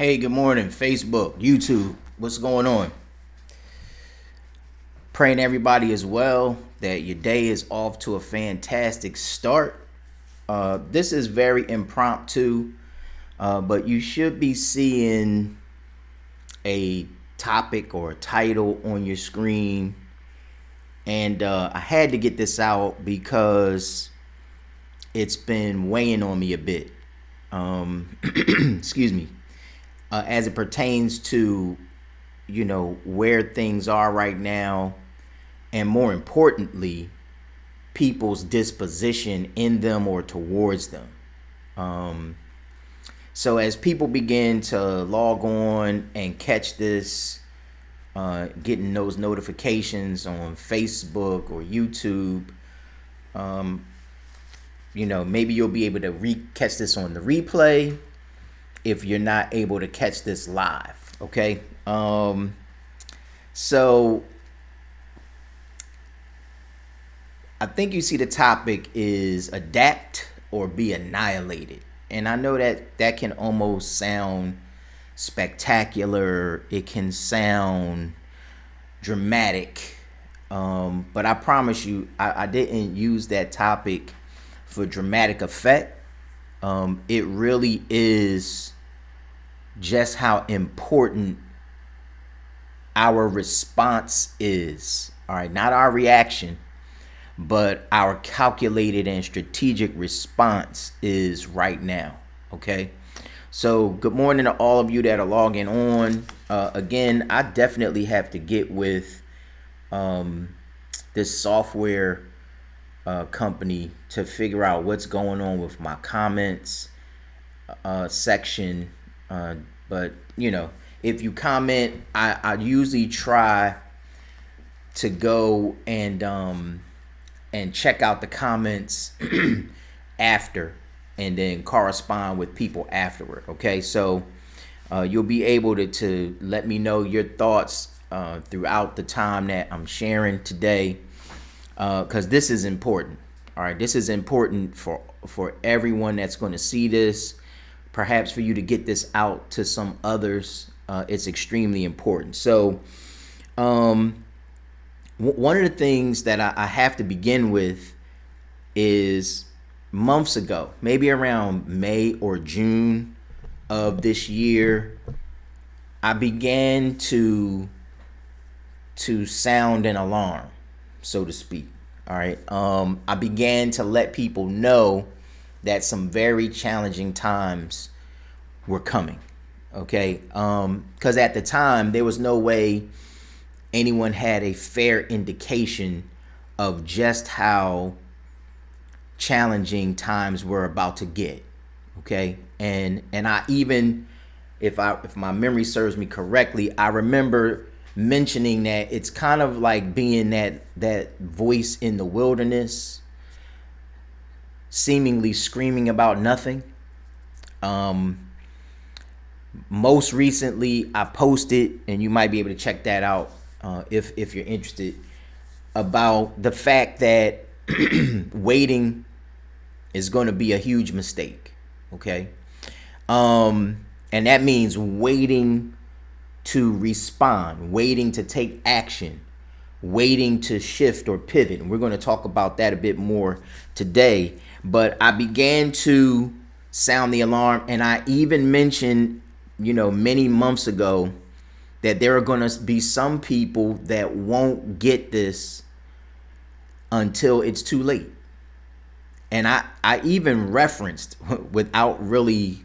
Hey, good morning, Facebook, YouTube. What's going on? Praying everybody is well, that your day is off to a fantastic start. This is very impromptu, but you should be seeing a topic or a title on your screen. And I had to get this out because it's been weighing on me a bit. Excuse me. As it pertains to, where things are right now, and more importantly, people's disposition in them or towards them. So as people begin to log on and catch this, getting those notifications on Facebook or YouTube, maybe you'll be able to catch this on the replay if you're not able to catch this live. Okay. So I think you see the topic is adapt or be annihilated. And I know that can almost sound spectacular. It can sound dramatic. But I promise you, I didn't use that topic for dramatic effect. It really is just how important our response is. All right, not our reaction, but our calculated and strategic response is right now. Okay, so good morning to all of you that are logging on. Again, I definitely have to get with this software company to figure out what's going on with my comments section. But if you comment, I usually try to go and check out the comments after, and then correspond with people afterward. Okay, so you'll be able to let me know your thoughts throughout the time that I'm sharing today, because this is important. All right, this is important for everyone that's going to see this. Perhaps for you to get this out to some others, it's extremely important. So one of the things that I have to begin with is months ago, maybe around May or June of this year, I began to sound an alarm, so to speak. All right. I began to let people know that some very challenging times were coming. Okay. Because at the time, there was no way anyone had a fair indication of just how challenging times were about to get. Okay. And I even, if my memory serves me correctly, I remember mentioning that it's kind of like being that voice in the wilderness, seemingly screaming about nothing. Most recently, I posted, and you might be able to check that out if you're interested, about the fact that waiting is going to be a huge mistake. Okay, and that means waiting to respond, waiting to take action, waiting to shift or pivot. And we're going to talk about that a bit more today. But I began to sound the alarm, and I even mentioned, many months ago, that there are going to be some people that won't get this until it's too late. And I even referenced, without really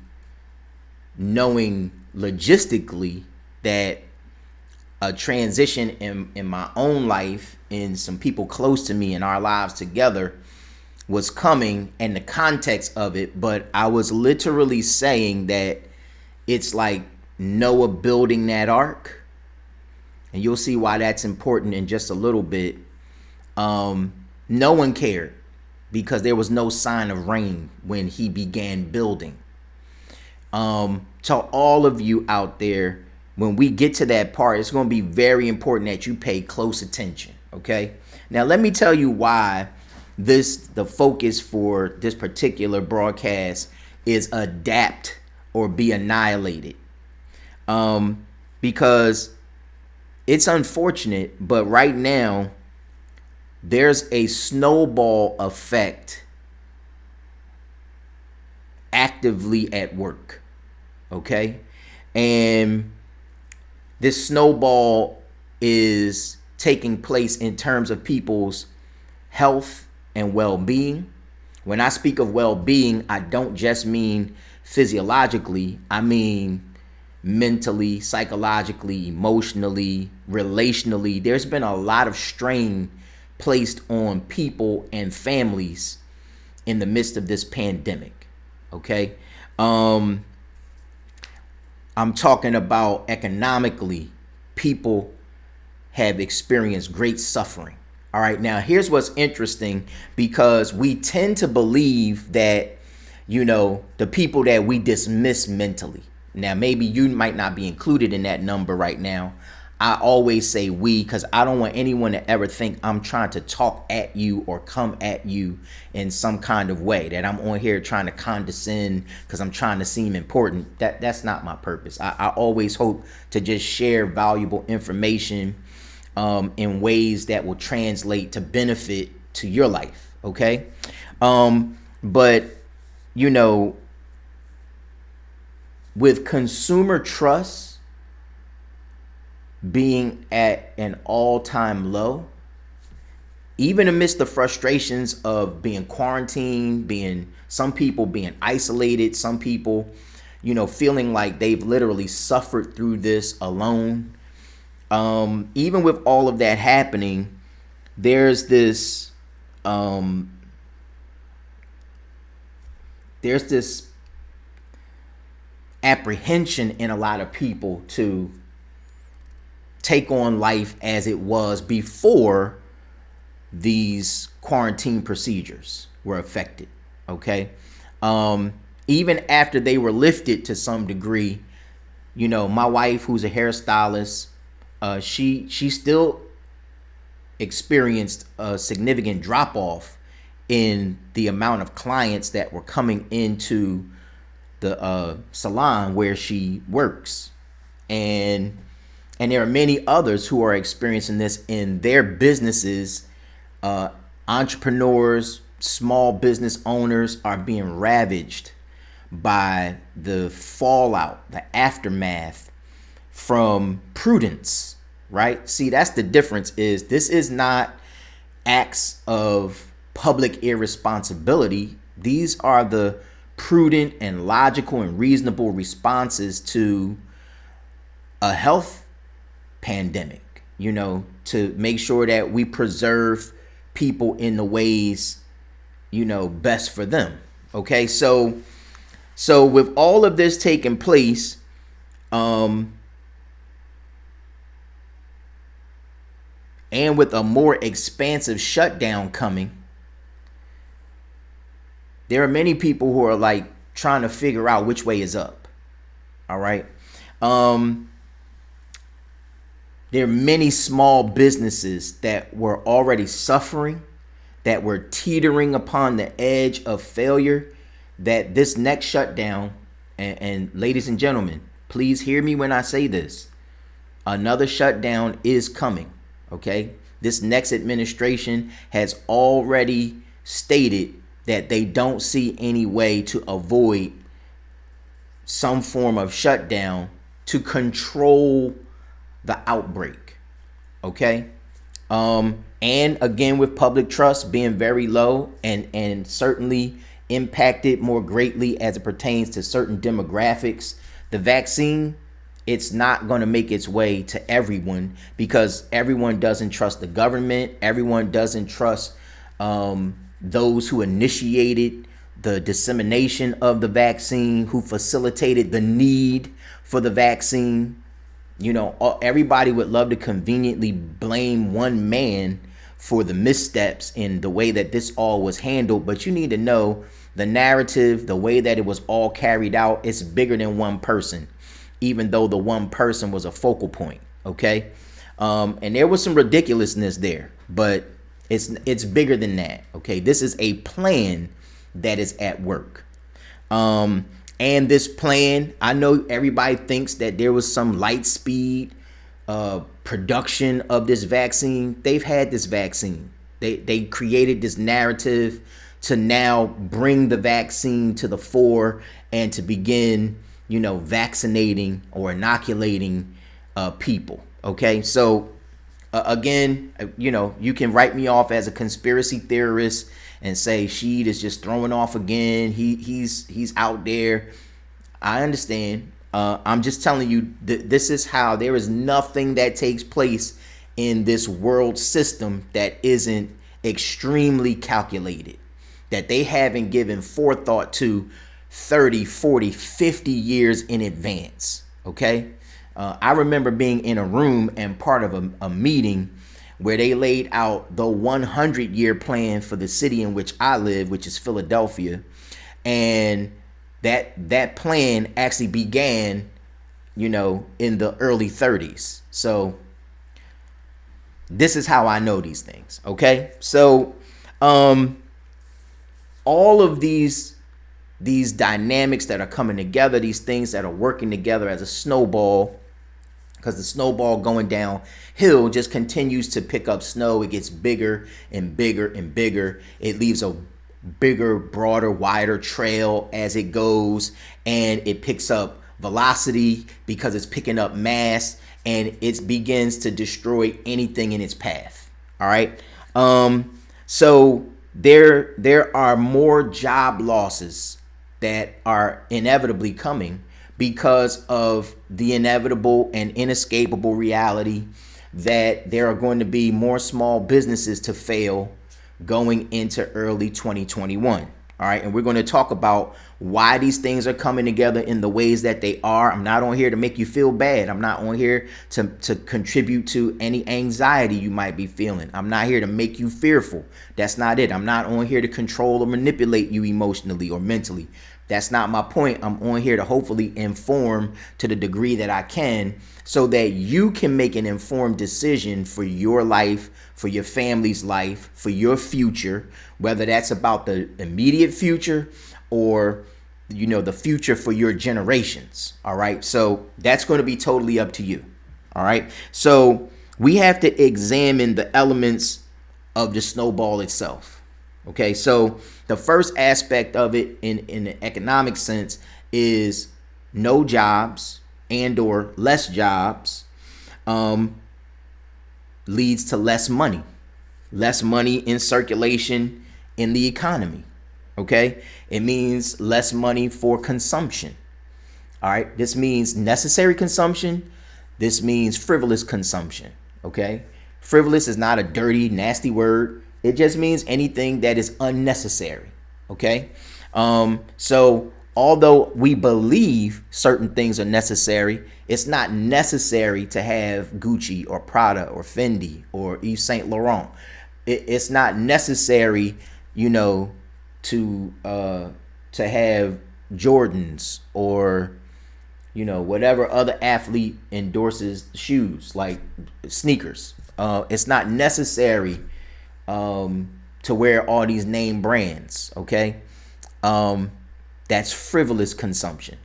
knowing logistically, that a transition in my own life, in some people close to me in our lives together, was coming, and the context of it. But I was literally saying that it's like Noah building that ark, and you'll see why that's important in just a little bit. No one cared because there was no sign of rain when he began building. To all of you out there, when we get to that part, it's going to be very important that you pay close attention. Okay. Now, let me tell you why the focus for this particular broadcast is adapt or be annihilated. Because it's unfortunate, but right now there's a snowball effect actively at work. Okay. And this snowball is taking place in terms of people's health and well-being. When I speak of well-being, I don't just mean physiologically. I mean mentally, psychologically, emotionally, relationally. There's been a lot of strain placed on people and families in the midst of this pandemic. Okay. I'm talking about economically, people have experienced great suffering. All right. Now, here's what's interesting, because we tend to believe that, the people that we dismiss mentally. Now, maybe you might not be included in that number right now. I always say we, because I don't want anyone to ever think I'm trying to talk at you or come at you in some kind of way, that I'm on here trying to condescend because I'm trying to seem important. That's not my purpose. I always hope to just share valuable information in ways that will translate to benefit to your life. Okay. But with consumer trust being at an all-time low, even amidst the frustrations of being quarantined, some people being isolated, some people, feeling like they've literally suffered through this alone. Even with all of that happening, there's this apprehension in a lot of people to take on life as it was before these quarantine procedures were affected. Okay. Even after they were lifted to some degree, my wife, who's a hairstylist, she still experienced a significant drop off in the amount of clients that were coming into the salon where she works. And there are many others who are experiencing this in their businesses. Entrepreneurs, small business owners are being ravaged by the fallout, the aftermath from prudence, right? See, that's the difference. This is not acts of public irresponsibility. These are the prudent and logical and reasonable responses to a health pandemic, to make sure that we preserve people in the ways, best for them. Okay. So with all of this taking place, and with a more expansive shutdown coming, there are many people who are like trying to figure out which way is up. All right. There are many small businesses that were already suffering, that were teetering upon the edge of failure, that this next shutdown, and ladies and gentlemen, please hear me when I say this, another shutdown is coming. Okay. This next administration has already stated that they don't see any way to avoid some form of shutdown to control the outbreak. Okay. And again, with public trust being very low and certainly impacted more greatly as it pertains to certain demographics, the vaccine, it's not going to make its way to everyone, because everyone doesn't trust the government. Everyone doesn't trust those who initiated the dissemination of the vaccine, who facilitated the need for the vaccine. Everybody would love to conveniently blame one man for the missteps in the way that this all was handled. But you need to know the narrative, the way that it was all carried out, it's bigger than one person, even though the one person was a focal point. Okay. And there was some ridiculousness there, but it's bigger than that. Okay. This is a plan that is at work. and this plan. I know everybody thinks that there was some light speed production of this vaccine. They've had this vaccine. They created this narrative to now bring the vaccine to the fore and to begin, vaccinating or inoculating people. Okay, so again, you can write me off as a conspiracy theorist and say Sheed is just throwing off again. He's out there. I understand. I'm just telling you this is how there is nothing that takes place in this world system that isn't extremely calculated, that they haven't given forethought to 30, 40, 50 years in advance. Okay. I remember being in a room and part of a meeting where they laid out the 100-year plan for the city in which I live, which is Philadelphia. And that plan actually began, in the early 30s. So this is how I know these things. Okay. So all of these dynamics that are coming together, these things that are working together as a snowball, because the snowball going downhill just continues to pick up snow. It gets bigger and bigger and bigger. It leaves a bigger, broader, wider trail as it goes, and it picks up velocity because it's picking up mass, and it begins to destroy anything in its path. All right. So there are more job losses that are inevitably coming because of the inevitable and inescapable reality that there are going to be more small businesses to fail going into early 2021. All right. And we're going to talk about why these things are coming together in the ways that they are. I'm not on here to make you feel bad. I'm not on here to contribute to any anxiety you might be feeling. I'm not here to make you fearful. That's not it. I'm not on here to control or manipulate you emotionally or mentally. That's not my point. I'm on here to hopefully inform to the degree that I can so that you can make an informed decision for your life, for your family's life, for your future, whether that's about the immediate future or, the future for your generations. All right. So that's going to be totally up to you. All right. So we have to examine the elements of the snowball itself. Okay. So the first aspect of it in the economic sense is no jobs and or less jobs leads to less money in circulation in the economy. Okay. It means less money for consumption. All right. This means necessary consumption. This means frivolous consumption. Okay. Frivolous is not a dirty, nasty word. It just means anything that is unnecessary. Okay. So although we believe certain things are necessary, it's not necessary to have Gucci or Prada or Fendi or Yves Saint Laurent. It's not necessary, to have Jordans or, whatever other athlete endorses shoes like sneakers. It's not necessary to wear all these name brands. Okay. That's frivolous consumption.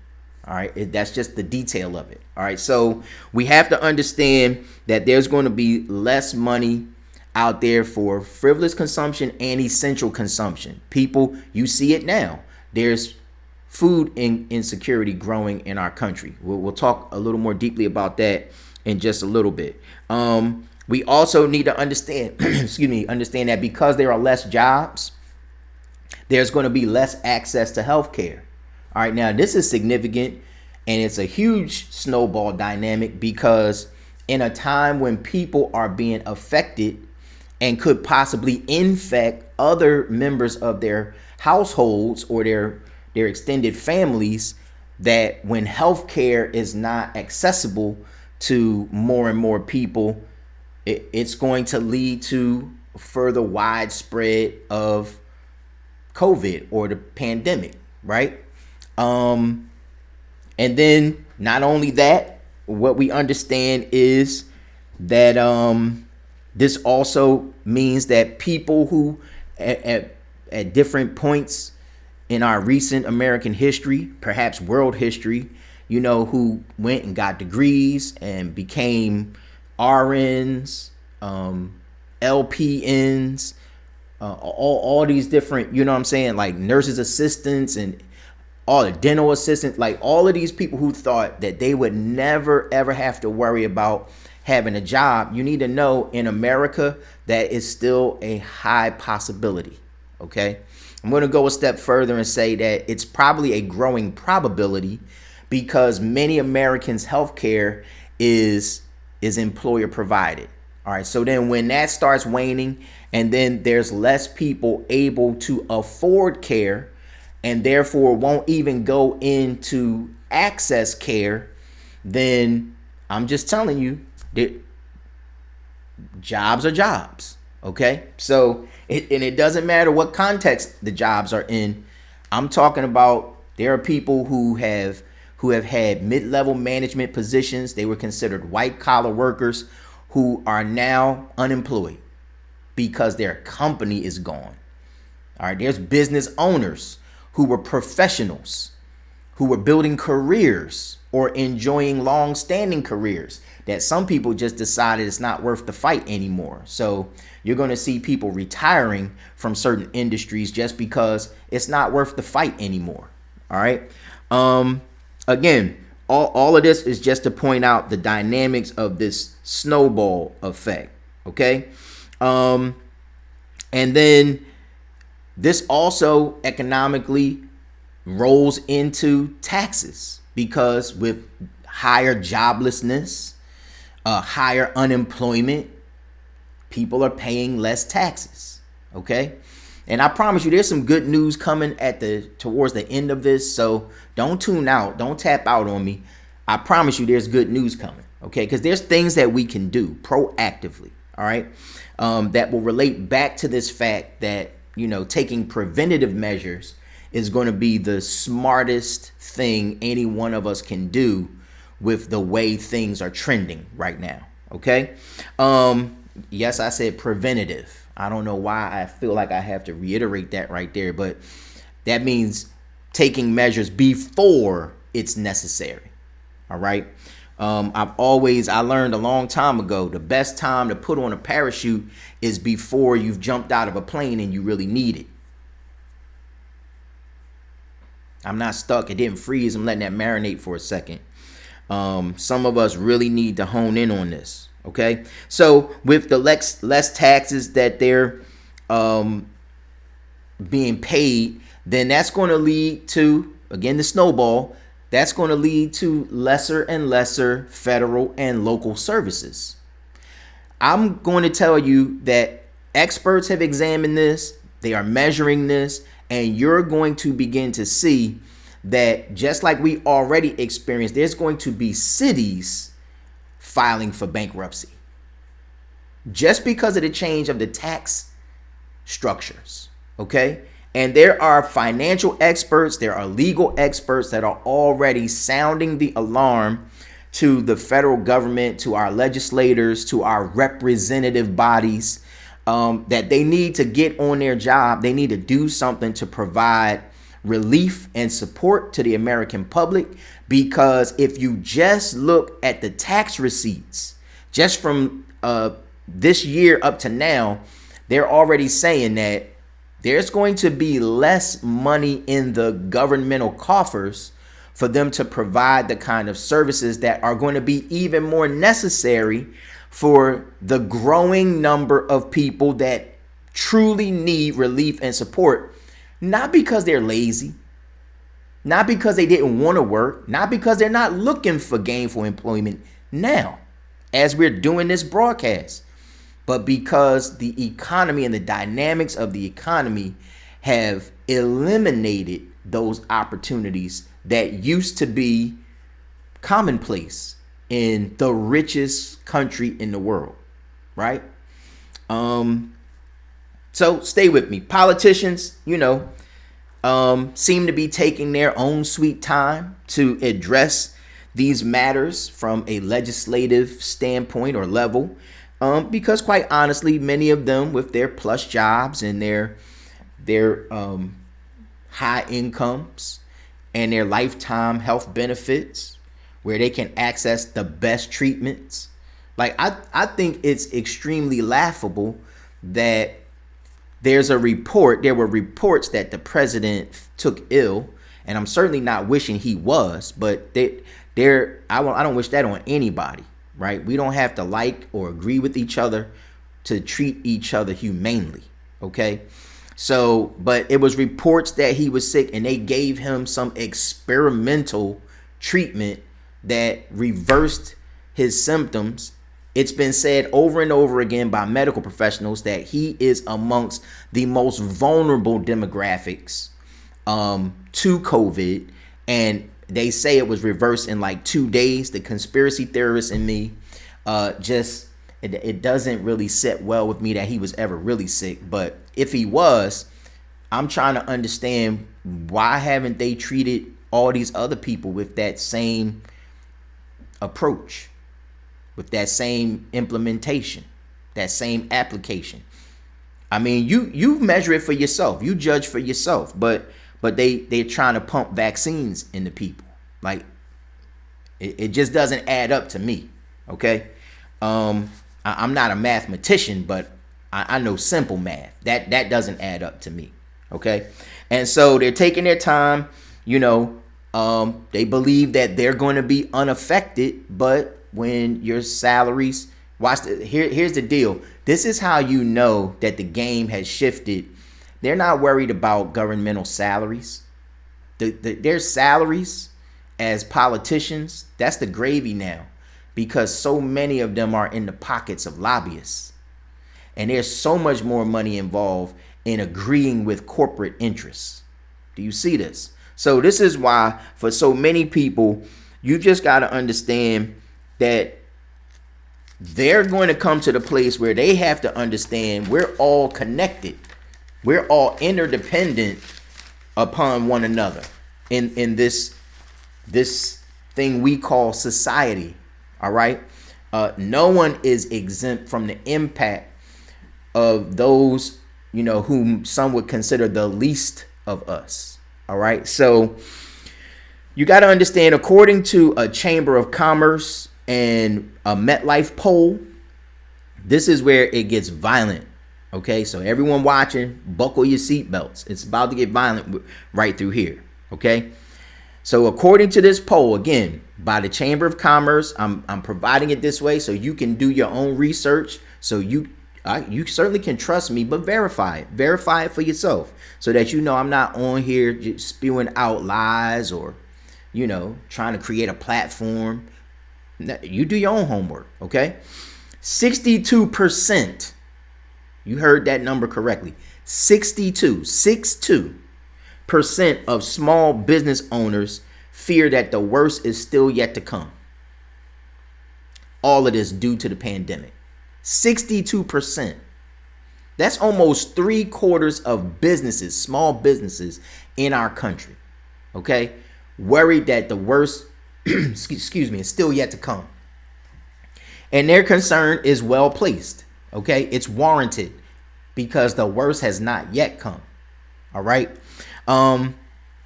All right. That's just the detail of it. All right. So we have to understand that there's going to be less money out there for frivolous consumption and essential consumption. People, you see it now. There's food insecurity growing in our country. We'll talk a little more deeply about that in just a little bit. We also need to understand, understand that because there are less jobs, there's going to be less access to healthcare. All right. Now, this is significant, and it's a huge snowball dynamic because in a time when people are being affected and could possibly infect other members of their households or their extended families, that when healthcare is not accessible to more and more people, it's going to lead to further widespread of COVID or the pandemic, right? And then not only that, what we understand is that this also means that people who at different points in our recent American history, perhaps world history, who went and got degrees and became RNs, LPNs, all these different, what I'm saying, like nurses assistants and all the dental assistants, like all of these people who thought that they would never ever have to worry about having a job. You need to know in America that is still a high possibility. Okay, I'm going to go a step further and say that it's probably a growing probability because many Americans' healthcare is employer provided. All right, so then when that starts waning and then there's less people able to afford care and therefore won't even go into access care, then I'm just telling you that jobs are jobs. Okay, so it doesn't matter what context the jobs are in. I'm talking about there are people who have had mid-level management positions. They were considered white collar workers who are now unemployed because their company is gone. All right, there's business owners who were professionals, who were building careers or enjoying long-standing careers that some people just decided it's not worth the fight anymore. So you're going to see people retiring from certain industries just because it's not worth the fight anymore. All right. Again, all of this is just to point out the dynamics of this snowball effect. Okay. And then this also economically rolls into taxes because with higher joblessness, higher unemployment, people are paying less taxes. Okay. And I promise you there's some good news coming towards the end of this. So don't tune out. Don't tap out on me. I promise you there's good news coming. Okay. Because there's things that we can do proactively. All right. That will relate back to this fact that, taking preventative measures is going to be the smartest thing any one of us can do with the way things are trending right now. Okay. Yes, I said preventative. I don't know why I feel like I have to reiterate that right there, but that means taking measures before it's necessary. All right. I learned a long time ago, the best time to put on a parachute is before you've jumped out of a plane and you really need it. I'm not stuck. It didn't freeze. I'm letting that marinate for a second. Some of us really need to hone in on this. Okay. So with the less taxes that they're being paid, then that's going to lead to, again, the snowball. That's going to lead to lesser and lesser federal and local services. I'm going to tell you that experts have examined this. They are measuring this, and you're going to begin to see that just like we already experienced, there's going to be cities filing for bankruptcy just because of the change of the tax structures. Okay. And there are financial experts, there are legal experts that are already sounding the alarm to the federal government, to our legislators, to our representative bodies, that they need to get on their job. They need to do something to provide relief and support to the American public, because if you just look at the tax receipts just from this year up to now, they're already saying that there's going to be less money in the governmental coffers for them to provide the kind of services that are going to be even more necessary for the growing number of people that truly need relief and support, not because they're lazy, not because they didn't want to work, not because they're not looking for gainful employment now as we're doing this broadcast, but because the economy and the dynamics of the economy have eliminated those opportunities that used to be commonplace in the richest country in the world, right? So stay with me. Politicians, seem to be taking their own sweet time to address these matters from a legislative standpoint or level. Because quite honestly, many of them with their plush jobs and their high incomes and their lifetime health benefits, where they can access the best treatments. Like, I think it's extremely laughable that there were reports that the president took ill, and I'm certainly not wishing he was, but I don't wish that on anybody, right? We don't have to like or agree with each other to treat each other humanely, okay? So, but it was reports that he was sick, and they gave him some experimental treatment that reversed his symptoms. It's been said over and over again by medical professionals that he is amongst the most vulnerable demographics to COVID, and they say it was reversed in like 2 days. The conspiracy theorist in me it doesn't really sit well with me that he was ever really sick. But if he was, I'm trying to understand, why haven't they treated all these other people with that same approach, with that same implementation, that same application? I mean, you measure it for yourself, you judge for yourself, but they're trying to pump vaccines into people. Like, it just doesn't add up to me. Okay. I'm not a mathematician, but I know simple math. That doesn't add up to me. Okay. And so they're taking their time, they believe that they're going to be unaffected, but when your salaries, here's the deal. This is how you know that the game has shifted. They're not worried about governmental salaries. Their salaries as politicians, that's the gravy now, because so many of them are in the pockets of lobbyists. And there's so much more money involved in agreeing with corporate interess. Do you see this? So this is why, for so many people, you just got to understand that they're going to come to the place where they have to understand we're all connected. We're all interdependent upon one another in this thing we call society. All right. No one is exempt from the impact of those, whom some would consider the least of us. All right. So you got to understand, according to a Chamber of Commerce and a MetLife poll, this is where it gets violent. Okay. So everyone watching, buckle your seatbelts. It's about to get violent right through here. Okay. So according to this poll, again, by the Chamber of Commerce, I'm providing it this way so you can do your own research. So you certainly can trust me, but verify it for yourself, so that I'm not on here just spewing out lies or, trying to create a platform. You do your own homework, okay? 62%, you heard that number correctly, 62% of small business owners fear that the worst is still yet to come. All of this due to the pandemic. 62%. That's almost 3/4 of businesses, small businesses in our country. Okay? Worried that the worst, is still yet to come. And their concern is well placed. Okay? It's warranted, because the worst has not yet come. All right?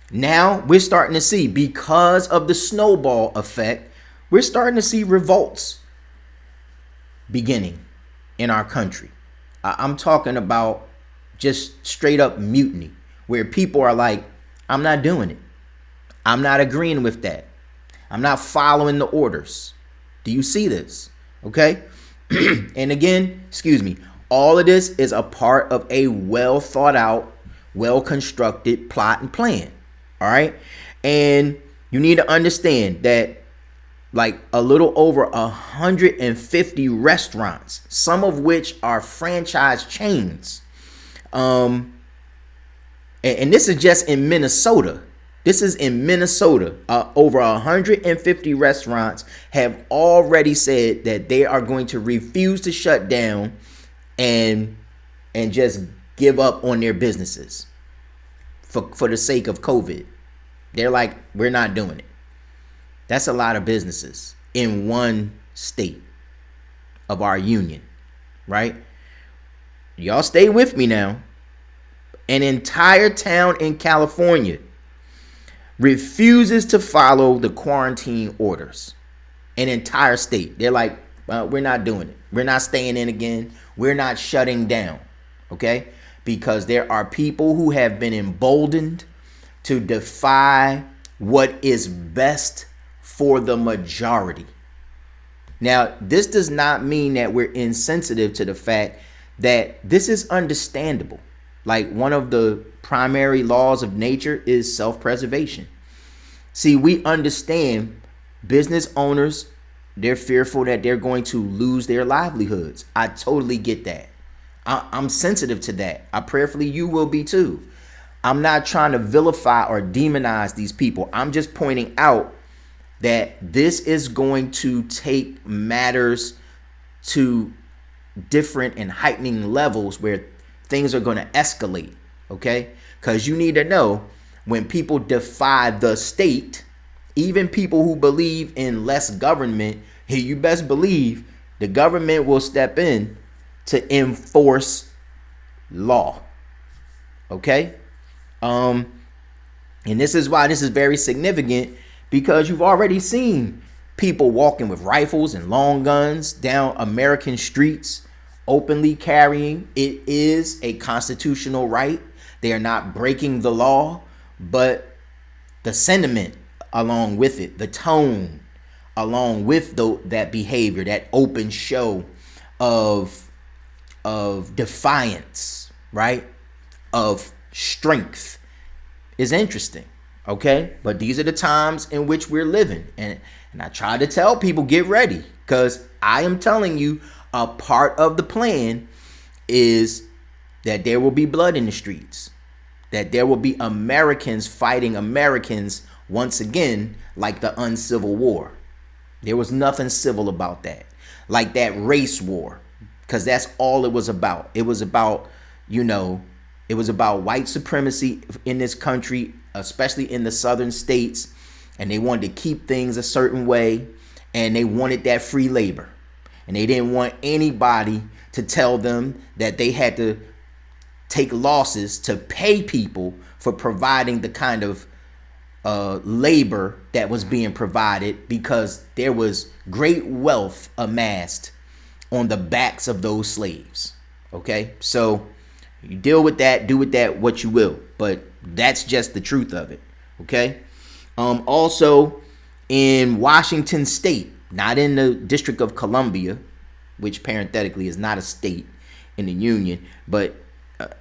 Now we're starting to see, because of the snowball effect, we're starting to see revolts beginning in our country. I'm talking about just straight up mutiny, where people are like, I'm not doing it. I'm not agreeing with that. I'm not following the orders. Do you see this? Okay. And again, all of this is a part of a well thought out, well constructed plot and plan. All right. And you need to understand that, like, a little over 150 restaurants, some of which are franchise chains. And this is just in Minnesota. This is in Minnesota. Over 150 restaurants have already said that they are going to refuse to shut down and just give up on their businesses for the sake of COVID. They're like, we're not doing it. That's a lot of businesses in one state of our union, right? Y'all stay with me now. An entire town in California refuses to follow the quarantine orders. An entire state. They're like, well, we're not doing it. We're not staying in again. We're not shutting down. Okay? Because there are people who have been emboldened to defy what is best for the majority. Now, this does not mean that we're insensitive to the fact that this is understandable. Like, one of the primary laws of nature is self-preservation. See, we understand business owners, they're fearful that they're going to lose their livelihoods. I totally get that. I'm sensitive to that. I prayerfully you will be too. I'm not trying to vilify or demonize these people. I'm just pointing out that this is going to take matters to different and heightening levels where things are going to escalate. Okay? Because you need to know, when people defy the state, even people who believe in less government, hey, you best believe the government will step in to enforce law. Okay? And this is why this is very significant, because you've already seen people walking with rifles and long guns down American streets, openly carrying. It is a constitutional right. They are not breaking the law, but the sentiment along with it, the tone along with that behavior, that open show of defiance, right? Of strength is interesting. Okay. But these are the times in which we're living. And I try to tell people, get ready, because I am telling you, a part of the plan is that there will be blood in the streets, that there will be Americans fighting Americans once again, like the uncivil war. There was nothing civil about that. Like that race war, because that's all it was about. It was about, it was about white supremacy in this country, especially in the southern states. And they wanted to keep things a certain way. And they wanted that free labor. And they didn't want anybody to tell them that they had to take losses to pay people for providing the kind of labor that was being provided, because there was great wealth amassed on the backs of those slaves. Okay, so you deal with that, do with that what you will, but that's just the truth of it. Okay. Also in Washington State, not in the District of Columbia, which parenthetically is not a state in the Union, but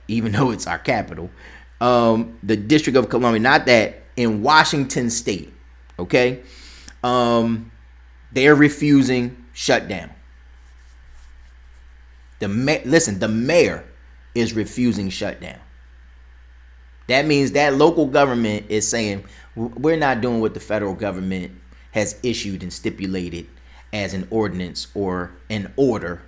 even though it's our capital, the District of Columbia, not that, in Washington State, okay, they're refusing shutdown. The mayor is refusing shutdown. That means that local government is saying, we're not doing what the federal government has issued and stipulated as an ordinance or an order,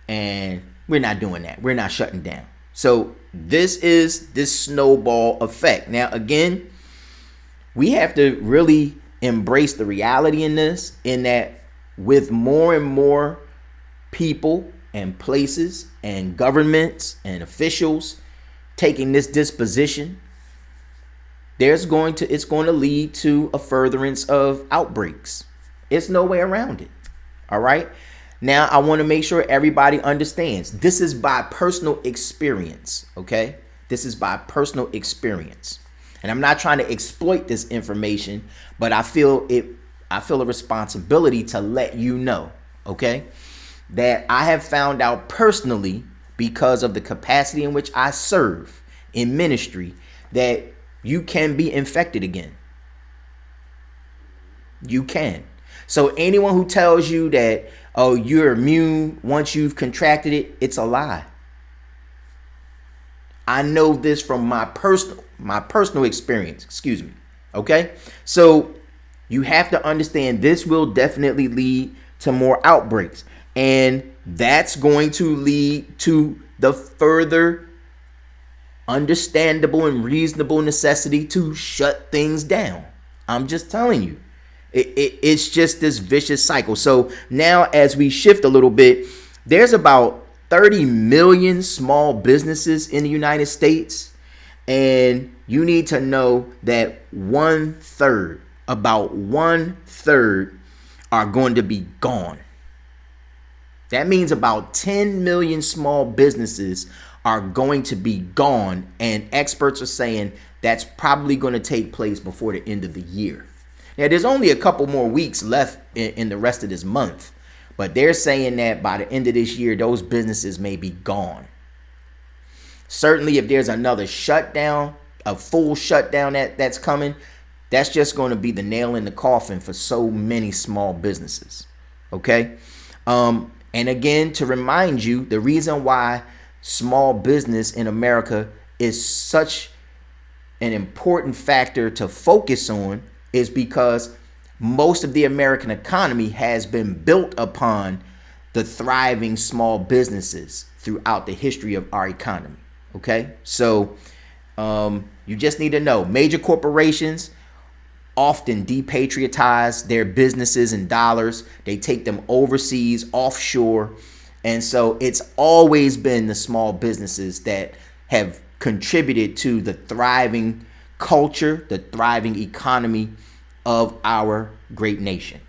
and we're not doing that. We're not shutting down. So this is this snowball effect. Now, again, we have to really embrace the reality in this, in that with more and more people and places and governments and officials taking this disposition, it's going to lead to a furtherance of outbreaks. It's no way around it. All right. Now, I want to make sure everybody understands this is by personal experience. OK, this is by personal experience. And I'm not trying to exploit this information, but I feel a responsibility to let you know, OK, that I have found out personally, because of the capacity in which I serve in ministry, that you can be infected again. You can. So anyone who tells you that, oh, you're immune once you've contracted it, it's a lie. I know this from my personal experience. Excuse me. Okay. So you have to understand this will definitely lead to more outbreaks. And that's going to lead to the further understandable and reasonable necessity to shut things down. I'm just telling you. It's just this vicious cycle. So now, as we shift a little bit, there's about 30 million small businesses in the United States. And you need to know that about one third are going to be gone. That means about 10 million small businesses are going to be gone. And experts are saying that's probably going to take place before the end of the year. Now, there's only a couple more weeks left in the rest of this month, but they're saying that by the end of this year, those businesses may be gone. Certainly, if there's another shutdown, a full shutdown that's coming, that's just going to be the nail in the coffin for so many small businesses. Okay. And again, to remind you, the reason why small business in America is such an important factor to focus on is because most of the American economy has been built upon the thriving small businesses throughout the history of our economy. Okay, so you just need to know major corporations often depatriotize their businesses and dollars. They take them overseas, offshore. And so it's always been the small businesses that have contributed to the thriving culture, the thriving economy of our great nation.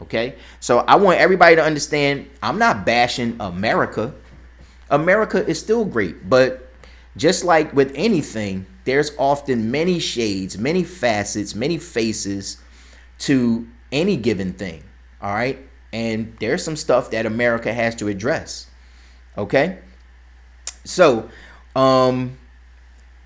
Okay, so I want everybody to understand, I'm not bashing America. America is still great, but just like with anything, there's often many shades, many facets, many faces to any given thing. All right. And there's some stuff that America has to address. Okay. So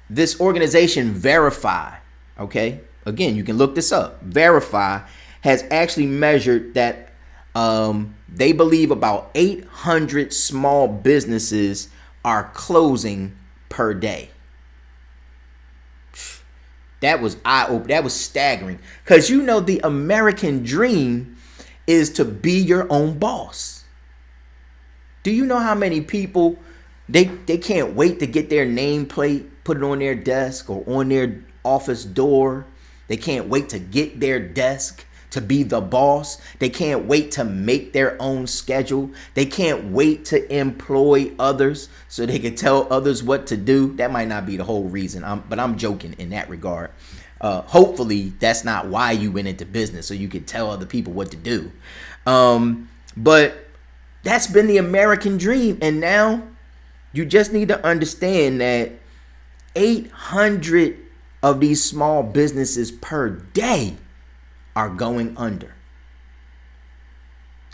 this organization Verify, okay, again, you can look this up. Verify has actually measured that they believe about 800 small businesses are closing per day. That was eye-opening. That was staggering. Because you know the American dream is to be your own boss. Do you know how many people, they can't wait to get their nameplate, put it on their desk or on their office door. They can't wait to get their desk, to be the boss. They can't wait to make their own schedule. They can't wait to employ others so they can tell others what to do. That might not be the whole reason, but I'm joking in that regard. Hopefully that's not why you went into business, so you could tell other people what to do. But that's been the American dream. And now you just need to understand that 800 of these small businesses per day are going under,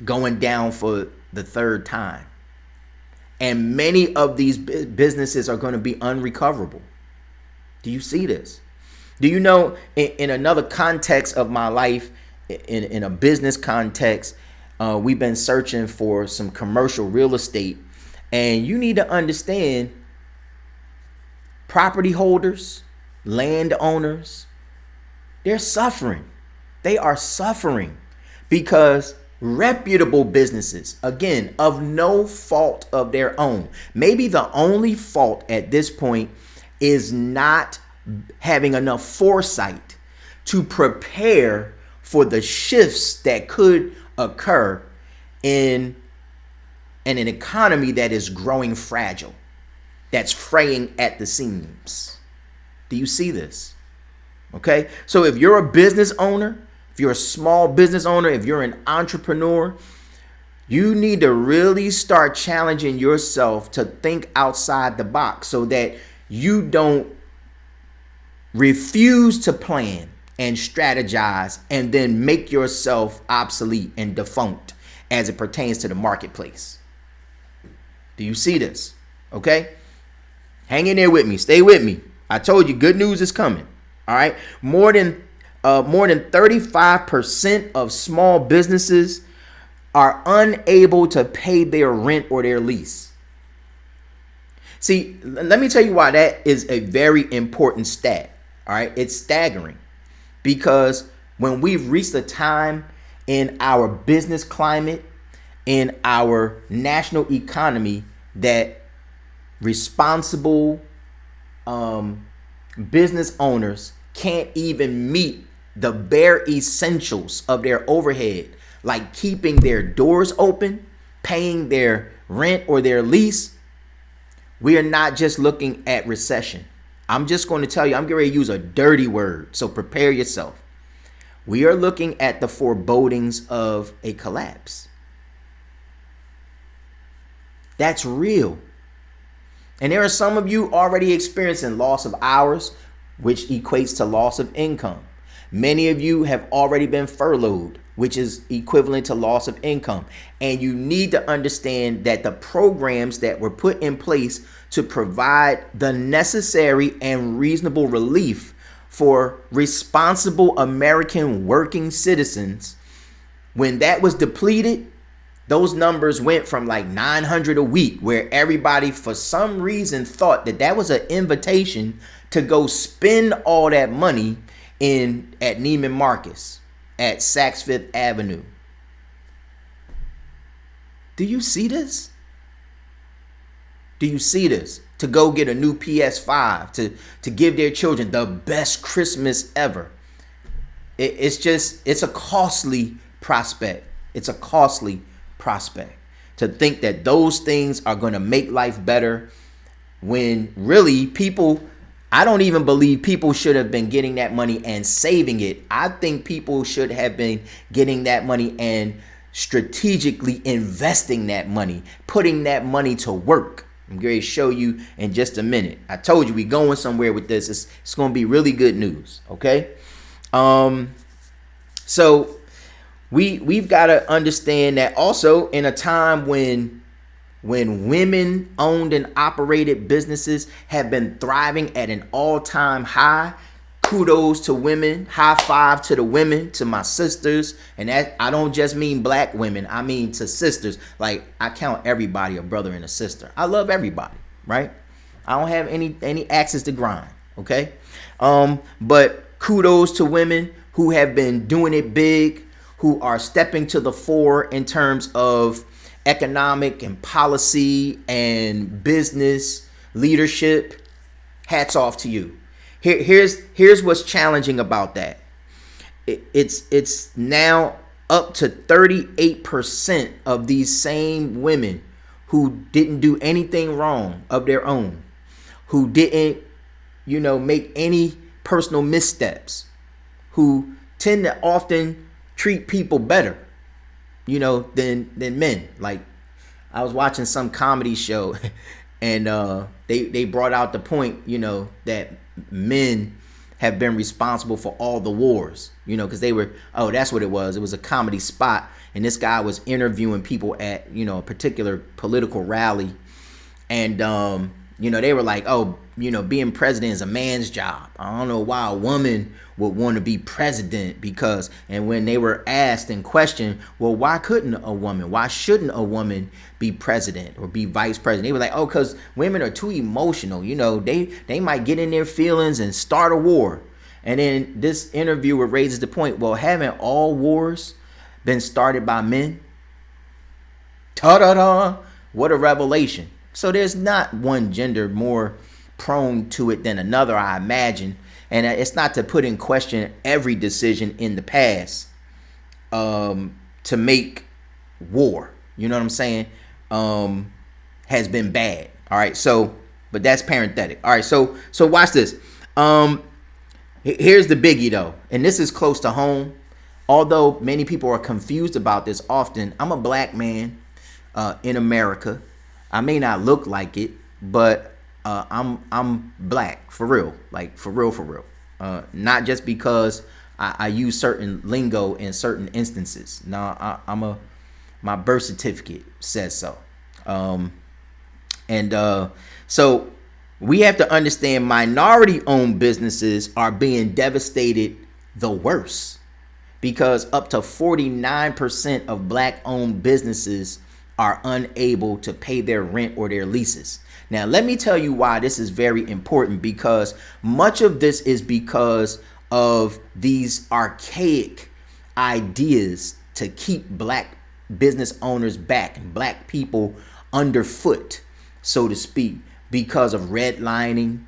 going down for the third time. And many of these businesses are going to be unrecoverable. Do you see this? Do you know, in another context of my life, in a business context, we've been searching for some commercial real estate. And you need to understand, property holders, landowners, they're suffering. They are suffering because reputable businesses, again, of no fault of their own. Maybe the only fault at this point is not having enough foresight to prepare for the shifts that could occur in an economy that is growing fragile, that's fraying at the seams. Do you see this? Okay, so if you're a business owner, if you're a small business owner, if you're an entrepreneur, you need to really start challenging yourself to think outside the box so that you don't refuse to plan and strategize and then make yourself obsolete and defunct as it pertains to the marketplace. Do you see this? Okay, hang in there with me. Stay with me. I told you good news is coming. All right, more than 35% of small businesses are unable to pay their rent or their lease. See, let me tell you why that is a very important stat. All right, it's staggering because when we've reached a time in our business climate, in our national economy, that responsible business owners can't even meet the bare essentials of their overhead, like keeping their doors open, paying their rent or their lease, we are not just looking at recession. I'm just going to tell you, I'm getting ready to use a dirty word. So prepare yourself. We are looking at the forebodings of a collapse. That's real. And there are some of you already experiencing loss of hours, which equates to loss of income. Many of you have already been furloughed, which is equivalent to loss of income. And you need to understand that the programs that were put in place to provide the necessary and reasonable relief for responsible American working citizens, when that was depleted, those numbers went from like 900 a week, where everybody for some reason thought that that was an invitation to go spend all that money at Neiman Marcus, at Saks Fifth Avenue. Do you see this? Do you see this? To go get a new PS5, to give their children the best Christmas ever. It's a costly prospect. It's a costly prospect to think that those things are going to make life better, when really I don't even believe people should have been getting that money and saving it. I think people should have been getting that money and strategically investing that money, putting that money to work. I'm going to show you in just a minute. I told you we going somewhere with this. It's going to be really good news. Okay. So we've got to understand that also, in a time when women owned and operated businesses have been thriving at an all-time high. Kudos to women. High five to the women, to my sisters. And that, I don't just mean black women. I mean to sisters. Like, I count everybody a brother and a sister. I love everybody, right? I don't have any axes to grind, okay? But kudos to women who have been doing it big, who are stepping to the fore in terms of economic and policy and business leadership. Hats off to you. Here's what's challenging about that. It's now up to 38% of these same women who didn't do anything wrong of their own, who didn't, make any personal missteps, who tend to often treat people better, than men. Like, I was watching some comedy show and they brought out the point, that men have been responsible for all the wars, because they were, that's what it was. It was a comedy spot. And this guy was interviewing people at, a particular political rally. And, they were like, being president is a man's job. I don't know why a woman would want to be president, because, and when they were asked and questioned, well, why shouldn't a woman be president or be vice president? They were like, because women are too emotional. They might get in their feelings and start a war. And then this interviewer raises the point, well, haven't all wars been started by men? Ta-da-da! What a revelation. So there's not one gender more prone to it than another, I imagine. And it's not to put in question every decision in the past to make war, you know what I'm saying, has been bad. All right, so, but that's parenthetic. All right, so watch this. Here's the biggie though, and this is close to home. Although many people are confused about this often, I'm a black man in America. I may not look like it, but I'm black for real, like for real. Not just because I use certain lingo in certain instances. No, my birth certificate says so. So we have to understand minority-owned businesses are being devastated the worst, because up to 49% of black-owned businesses are unable to pay their rent or their leases. Now, let me tell you why this is very important, because much of this is because of these archaic ideas to keep black business owners back and black people underfoot, so to speak, because of redlining,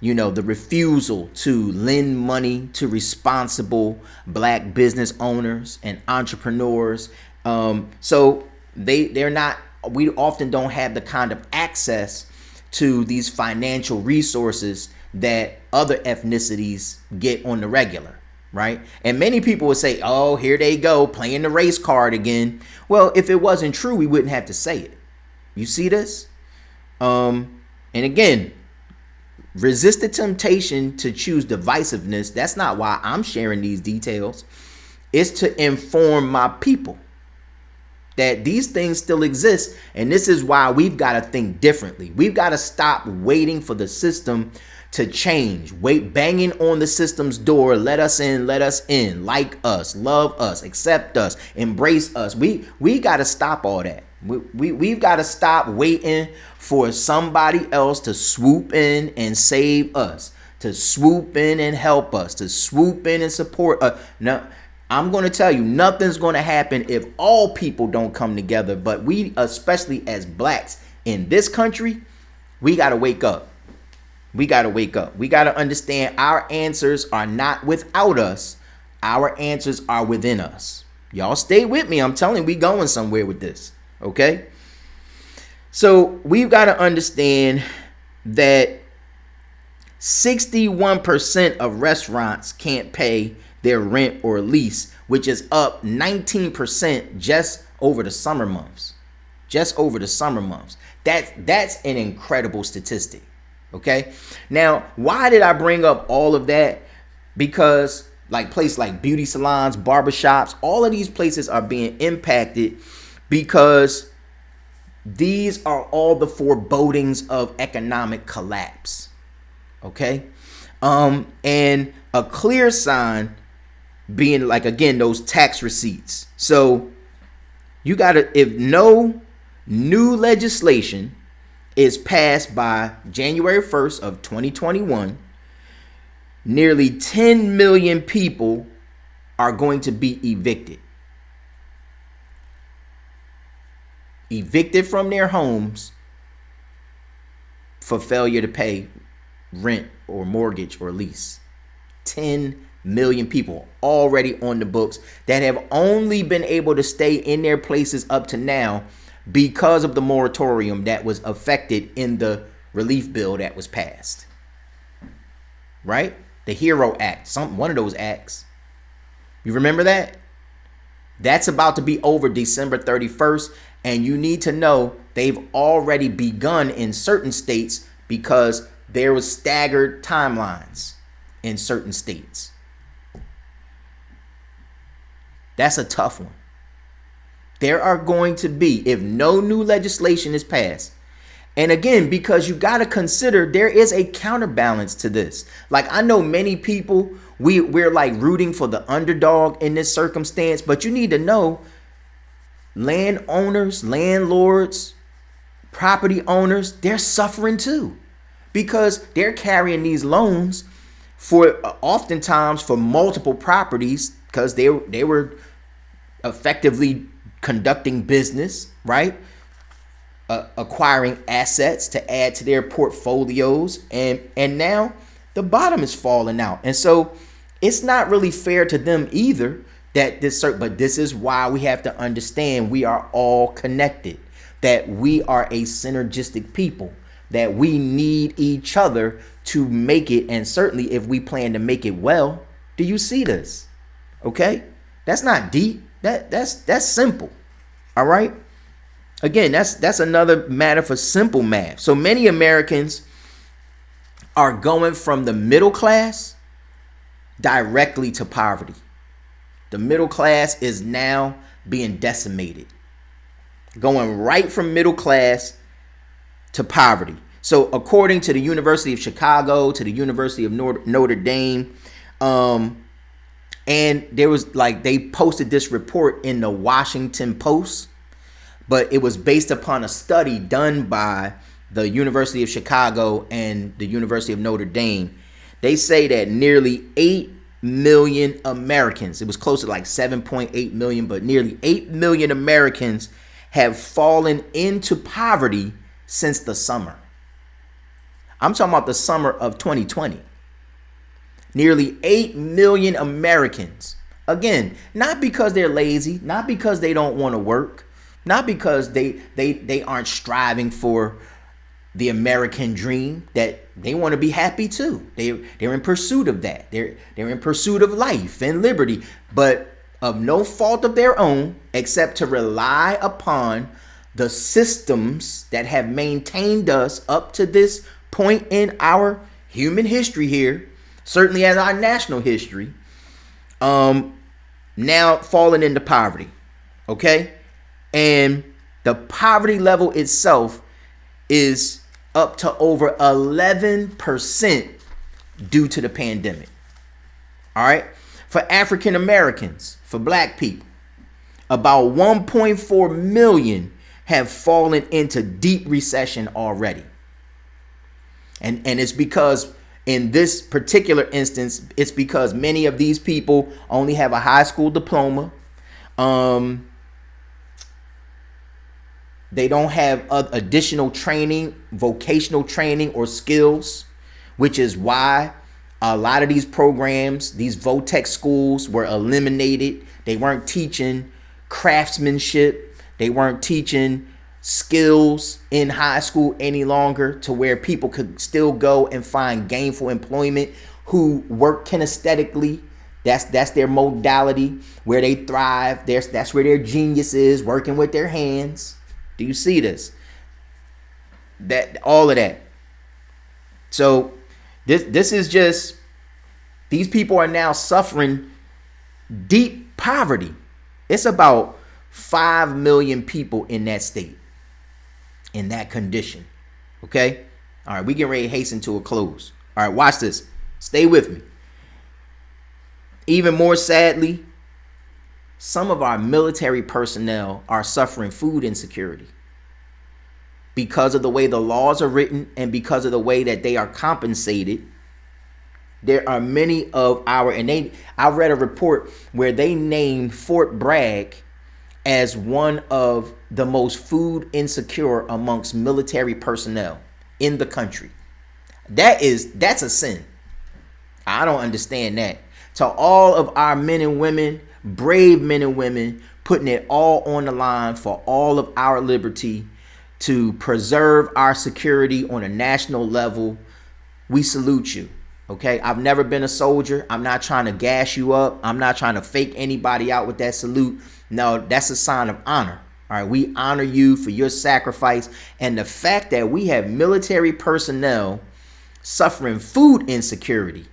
the refusal to lend money to responsible black business owners and entrepreneurs. So they're not, we often don't have the kind of access to these financial resources that other ethnicities get on the regular, right? And many people would say, oh, here they go playing the race card again. Well, if it wasn't true, we wouldn't have to say it. You see this? And again, resist the temptation to choose divisiveness. That's not why I'm sharing these details. It's to inform my people that these things still exist. And this is why we've got to think differently. We've got to stop waiting for the system to change. Wait, banging on the system's door. Let us in, like us, love us, accept us, embrace us. We got to stop all that. We've got to stop waiting for somebody else to swoop in and save us, to swoop in and help us, to swoop in and support us. No, I'm going to tell you, nothing's going to happen if all people don't come together. But we, especially as blacks in this country, we got to wake up. We got to wake up. We got to understand our answers are not without us. Our answers are within us. Y'all stay with me. I'm telling you, we going somewhere with this. Okay. So we've got to understand that 61% of restaurants can't pay their rent or lease, which is up 19% just over the summer months. That's an incredible statistic. Okay. Now, why did I bring up all of that? Because like places like beauty salons, barbershops, all of these places are being impacted because these are all the forebodings of economic collapse. Okay. And a clear sign being like, again, those tax receipts. So you gotta, if no new legislation is passed by January 1st of 2021, nearly 10 million people are going to be evicted from their homes for failure to pay rent or mortgage or lease. 10 million people already on the books that have only been able to stay in their places up to now because of the moratorium that was affected in the relief bill that was passed. Right? The HERO Act, one of those acts. You remember that? That's about to be over December 31st. And you need to know they've already begun in certain states because there was staggered timelines in certain states. That's a tough one. There are going to be, if no new legislation is passed, and again, because you got to consider there is a counterbalance to this. Like, I know many people, we're like rooting for the underdog in this circumstance, but you need to know landowners, landlords, property owners, they're suffering too because they're carrying these loans for oftentimes for multiple properties because they were effectively conducting business, right? Acquiring assets to add to their portfolios, and now the bottom is falling out. And so it's not really fair to them either that but this is why we have to understand we are all connected, that we are a synergistic people, that we need each other to make it. And certainly if we plan to make it well, do you see this? Okay. That's not deep. That's simple. All right. Again, that's another matter for simple math. So many Americans are going from the middle class directly to poverty. The middle class is now being decimated, going right from middle class to poverty. So according to the University of Chicago, to the University of Notre Dame, and there was they posted this report in the Washington Post, but it was based upon a study done by the University of Chicago and the University of Notre Dame. They say that nearly 8 million Americans, it was close to 7.8 million, but nearly 8 million Americans have fallen into poverty since the summer. I'm talking about the summer of 2020. Nearly 8 million Americans. Again, not because they're lazy, not because they don't want to work, not because they aren't striving for the American dream, that they want to be happy too. They're in pursuit of that. They're in pursuit of life and liberty, but of no fault of their own, except to rely upon the systems that have maintained us up to this point in our human history here, certainly as our national history, now falling into poverty. Okay? And the poverty level itself is up to over 11% due to the pandemic. All right? For African Americans, for black people, about 1.4 million have fallen into deep recession already. And it's because in this particular instance, it's because many of these people only have a high school diploma. They don't have additional training, vocational training or skills, which is why a lot of these programs, these VOTEC schools, were eliminated. They weren't teaching craftsmanship. They weren't teaching skills in high school any longer, to where people could still go and find gainful employment who work kinesthetically. That's their modality, where they thrive. That's where their genius is, working with their hands. Do you see this? That all of that. So this is just, these people are now suffering deep poverty. It's about 5 million people in that state, in that condition. Okay? All right, we get ready to hasten to a close. All right, watch this. Stay with me. Even more sadly, some of our military personnel are suffering food insecurity because of the way the laws are written and because of the way that they are compensated. There are many of our, I read a report where they named Fort Bragg as one of the most food insecure amongst military personnel in the country. That's a sin. I don't understand that. To all of our men and women, brave men and women, putting it all on the line for all of our liberty, to preserve our security on a national level, we salute you. Okay, I've never been a soldier. I'm not trying to gas you up. I'm not trying to fake anybody out with that salute. No, that's a sign of honor. All right, we honor you for your sacrifice, and the fact that we have military personnel suffering food insecurity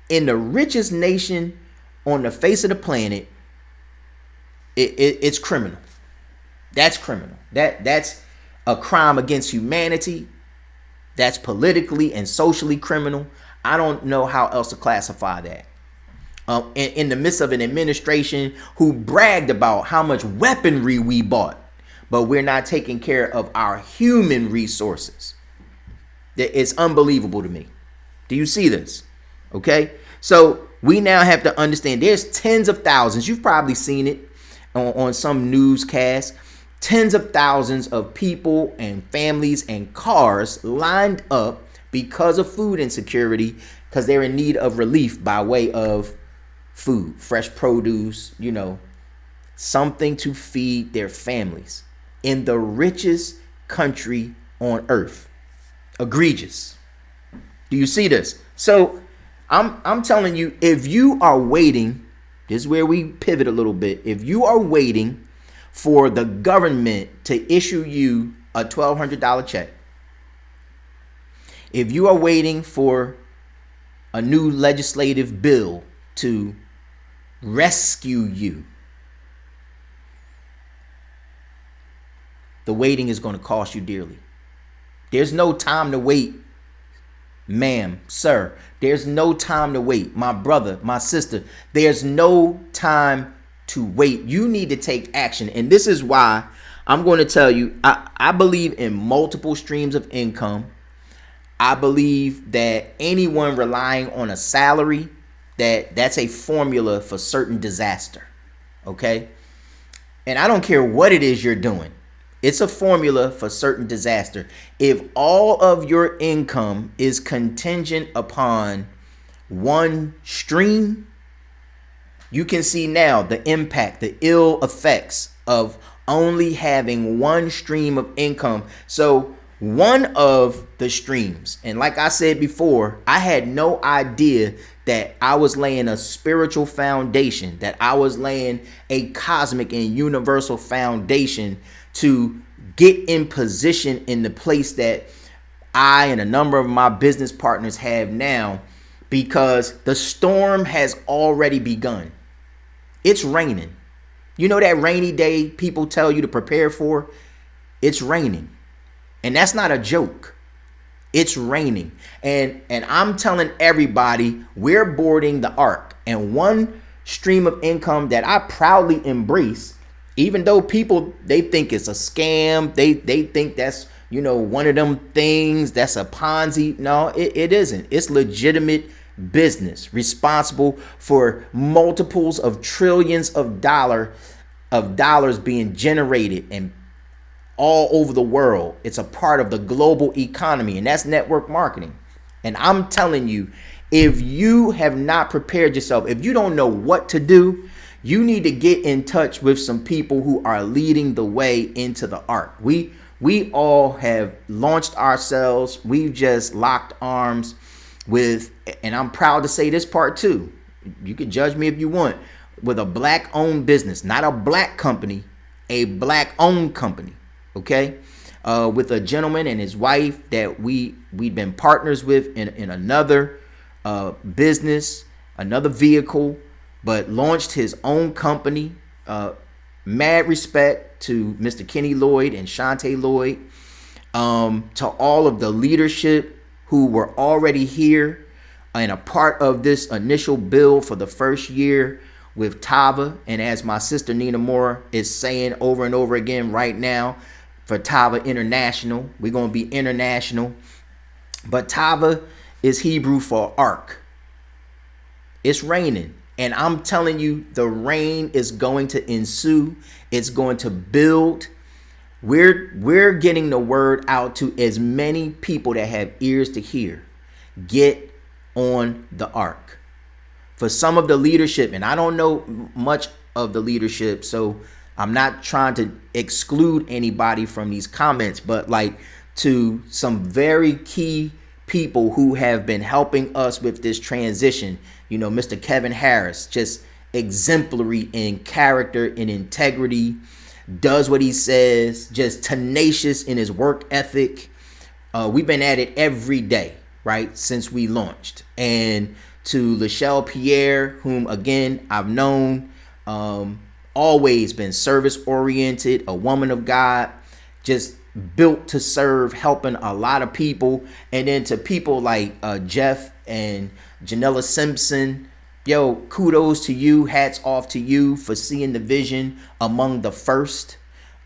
in the richest nation on the face of the planet, it's criminal. That's criminal. That's a crime against humanity. That's politically and socially criminal. I don't know how else to classify that. In the midst of an administration who bragged about how much weaponry we bought, but we're not taking care of our human resources. It's unbelievable to me. Do you see this? Okay, so we now have to understand there's tens of thousands. You've probably seen it on some newscast. Tens of thousands of people and families and cars lined up because of food insecurity, because they're in need of relief by way of food, fresh produce, something to feed their families in the richest country on earth. Egregious. Do you see this? So I'm telling you, if you are waiting, this is where we pivot a little bit. If you are waiting for the government to issue you a $1,200 check, if you are waiting for a new legislative bill to rescue you, the waiting is going to cost you dearly. There's no time to wait, ma'am, sir. There's no time to wait. My brother, my sister, there's no time to wait. You need to take action. And this is why I'm going to tell you, I believe in multiple streams of income. I believe that anyone relying on a salary, that's a formula for certain disaster. Okay? And I don't care what it is you're doing. It's a formula for certain disaster. If all of your income is contingent upon one stream, you can see now the impact, the ill effects of only having one stream of income. So one of the streams. And like I said before, I had no idea that I was laying a spiritual foundation, that I was laying a cosmic and universal foundation to get in position in the place that I and a number of my business partners have now, because the storm has already begun. It's raining. You know that rainy day people tell you to prepare for? It's raining. And that's not a joke. It's raining. And I'm telling everybody, we're boarding the ark. And one stream of income that I proudly embrace, even though people, they think it's a scam, they think that's, one of them things that's a Ponzi. No, it isn't. It's legitimate business, responsible for multiples of trillions of dollars being generated and all over the world. It's a part of the global economy, and that's network marketing. And I'm telling you, if you have not prepared yourself, if you don't know what to do, you need to get in touch with some people who are leading the way into the ark. We all have launched ourselves. We've just locked arms with, and I'm proud to say this part too, you can judge me if you want, with a black owned business, not a black company, a black owned company. Okay. With a gentleman and his wife that we've been partners with in another business, another vehicle, but launched his own company. Mad respect to Mr. Kenny Lloyd and Shantae Lloyd, to all of the leadership who were already here and a part of this initial build for the first year with Tava. And as my sister Nina Moore is saying over and over again right now, for Tava International, we're going to be international. But Tava is Hebrew for ark. It's raining. And I'm telling you, the rain is going to ensue. It's going to build. We're getting the word out to as many people that have ears to hear. Get on the ark. For some of the leadership, and I don't know much of the leadership, so I'm not trying to exclude anybody from these comments, but like to some very key people who have been helping us with this transition. Mr. Kevin Harris, just exemplary in character and integrity, does what he says, just tenacious in his work ethic. We've been at it every day, right, since we launched. And to Lachelle Pierre, whom again I've known, always been service oriented, a woman of God, just built to serve, helping a lot of people. And then to people like Jeff and Janella Simpson, yo, kudos to you, hats off to you for seeing the vision among the first,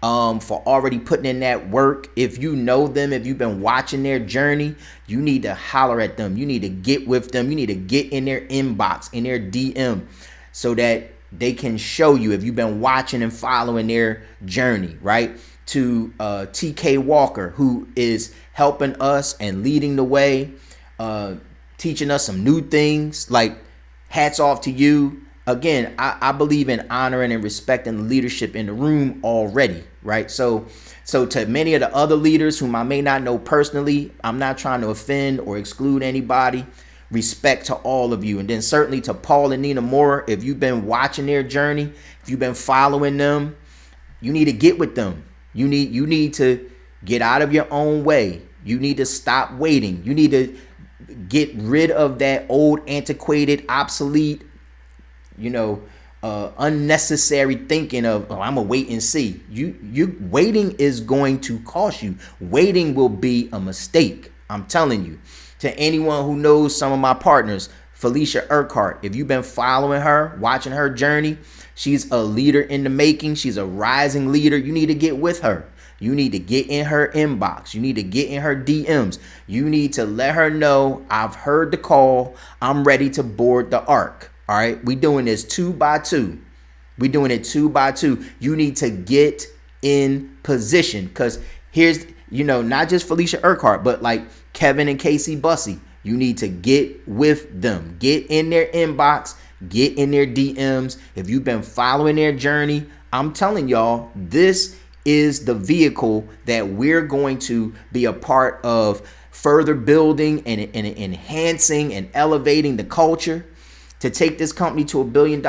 for already putting in that work. If you know them, if you've been watching their journey, you need to holler at them. You need to get with them. You need to get in their inbox, in their DM, so that they can show you if you've been watching and following their journey, right? To TK Walker, who is helping us and leading the way, teaching us some new things. Like, hats off to you. Again, I believe in honoring and respecting the leadership in the room already, right? So to many of the other leaders whom I may not know personally, I'm not trying to offend or exclude anybody. Respect to all of you. And then certainly to Paul and Nina Moore, if you've been watching their journey, if you've been following them, you need to get with them. You need to get out of your own way. You need to stop waiting. You need to get rid of that old, antiquated, obsolete, unnecessary thinking of, I'm gonna wait and see. You waiting is going to cost you. Waiting will be a mistake. I'm telling you. To anyone who knows some of my partners, Felicia Urquhart, if you've been following her, watching her journey, she's a leader in the making. She's a rising leader. You need to get with her. You need to get in her inbox. You need to get in her DMs. You need to let her know, I've heard the call. I'm ready to board the ark. All right. We doing this 2 by 2. We doing it 2 by 2. You need to get in position, because here's, not just Felicia Urquhart, but like Kevin and Casey Bussey. You need to get with them. Get in their inbox. Get in their DMs. If you've been following their journey, I'm telling y'all, this is the vehicle that we're going to be a part of further building and enhancing and elevating the culture to take this company to $1 billion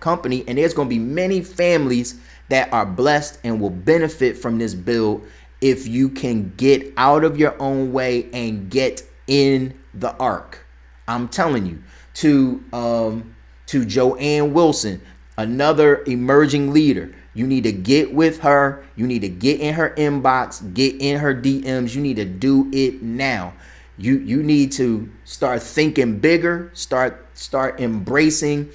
company. And there's going to be many families that are blessed and will benefit from this build if you can get out of your own way and get in the ark. I'm telling you, to Joanne Wilson, another emerging leader, you need to get with her. You need to get in her inbox, get in her DMs. You need to do it now. You need to start thinking bigger, start embracing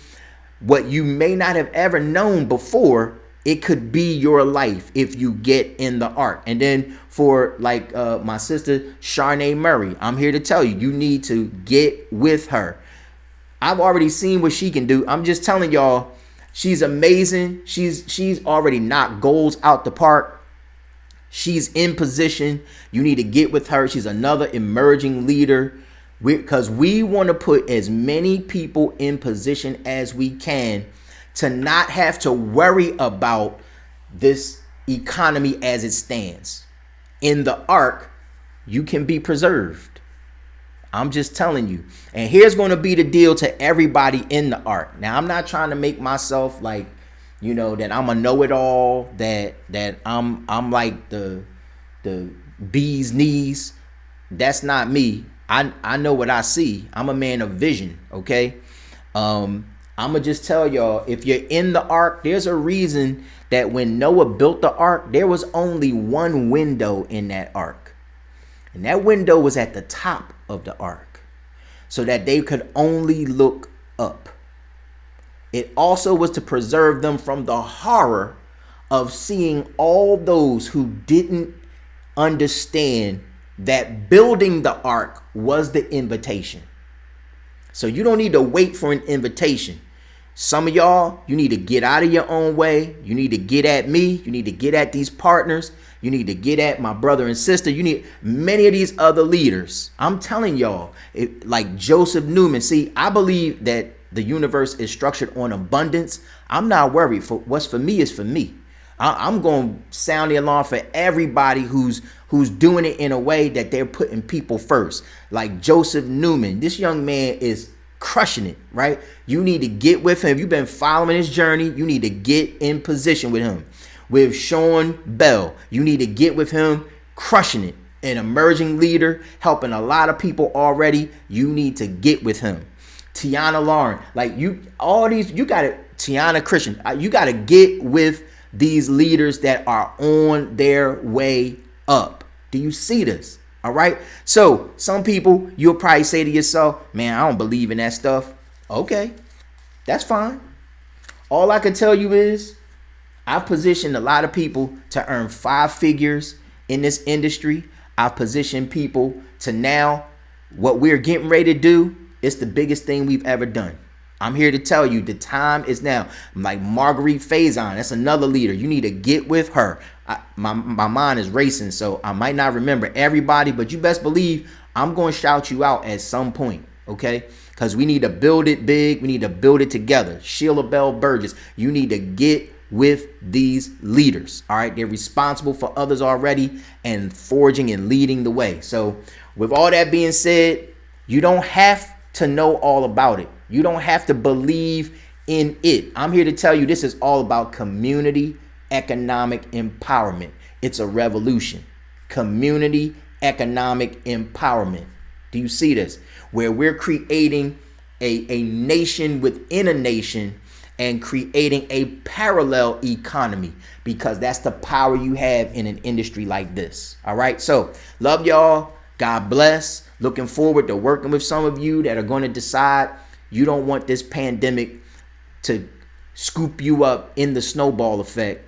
what you may not have ever known before. It could be your life if you get in the ark. And then for like my sister Charnay Murray, I'm here to tell you, you need to get with her. I've already seen what she can do. I'm just telling y'all, she's amazing. She's already knocked goals out the park. She's in position. You need to get with her. She's another emerging leader, because we want to put as many people in position as we can to not have to worry about this economy as it stands. In the ark, you can be preserved. I'm just telling you. And here's going to be the deal to everybody in the ark. Now, I'm not trying to make myself like, you know, that I'm a know-it-all, that I'm like the bee's knees. That's not me. I know what I see. I'm a man of vision, okay? I'm going to just tell y'all, if you're in the ark, there's a reason that when Noah built the ark, there was only one window in that ark. And that window was at the top of the ark so that they could only look up. It also was to preserve them from the horror of seeing all those who didn't understand that building the ark was the invitation. So you don't need to wait for an invitation. Some of y'all, you need to get out of your own way. You need to get at me. You need to get at these partners. You need to get at my brother and sister. You need many of these other leaders. I'm telling y'all, like Joseph Newman. See, I believe that the universe is structured on abundance. I'm not worried. For what's for me is for me. I'm going to sound the alarm for everybody who's doing it in a way that they're putting people first. Like Joseph Newman, this young man is crushing it, right? You need to get with him. You've been following his journey. You need to get in position with him. With Sean Bell, you need to get with him, crushing it. An emerging leader, helping a lot of people already. You need to get with him. Tiana Lauren, like you, all these, you got to, Tiana Christian, you got to get with these leaders that are on their way up. Do you see this? All right. So some people, you'll probably say to yourself, man, I don't believe in that stuff. Okay, that's fine. All I can tell you is I've positioned a lot of people to earn 5 figures in this industry. I've positioned people to now what we're getting ready to do. It's the biggest thing we've ever done. I'm here to tell you the time is now. Like Marguerite Faison, that's another leader. You need to get with her. My mind is racing, so I might not remember everybody, but you best believe I'm going to shout you out at some point, okay? Because we need to build it big. We need to build it together. Sheila Bell Burgess, you need to get with these leaders, all right? They're responsible for others already and forging and leading the way. So with all that being said, you don't have to know all about it. You don't have to believe in it. I'm here to tell you this is all about community economic empowerment. It's a revolution. Community economic empowerment. Do you see this? Where we're creating a nation within a nation and creating a parallel economy, because that's the power you have in an industry like this. All right. So love y'all. God bless. Looking forward to working with some of you that are going to decide you don't want this pandemic to scoop you up in the snowball effect.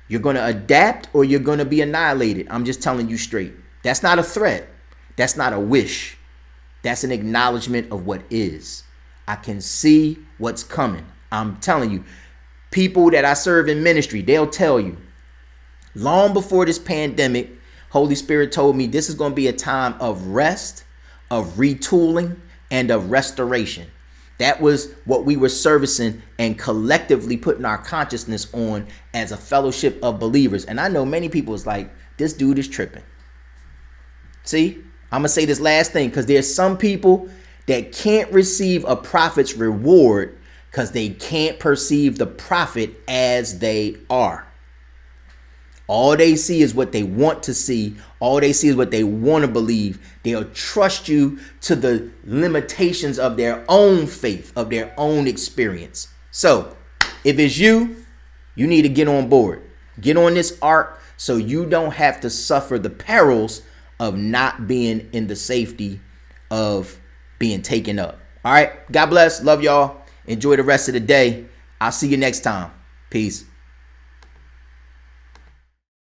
You're going to adapt or you're going to be annihilated. I'm just telling you straight. That's not a threat. That's not a wish. That's an acknowledgement of what is. I can see what's coming. I'm telling you, people that I serve in ministry, they'll tell you long before this pandemic, Holy Spirit told me this is going to be a time of rest, of retooling, and of restoration. That was what we were servicing and collectively putting our consciousness on as a fellowship of believers. And I know many people is like, this dude is tripping. See, I'm going to say this last thing because there's some people that can't receive a prophet's reward because they can't perceive the prophet as they are. All they see is what they want to see. All they see is what they want to believe. They'll trust you to the limitations of their own faith, of their own experience. So if it's you, you need to get on board. Get on this ark so you don't have to suffer the perils of not being in the safety of being taken up. All right. God bless. Love y'all. Enjoy the rest of the day. I'll see you next time. Peace.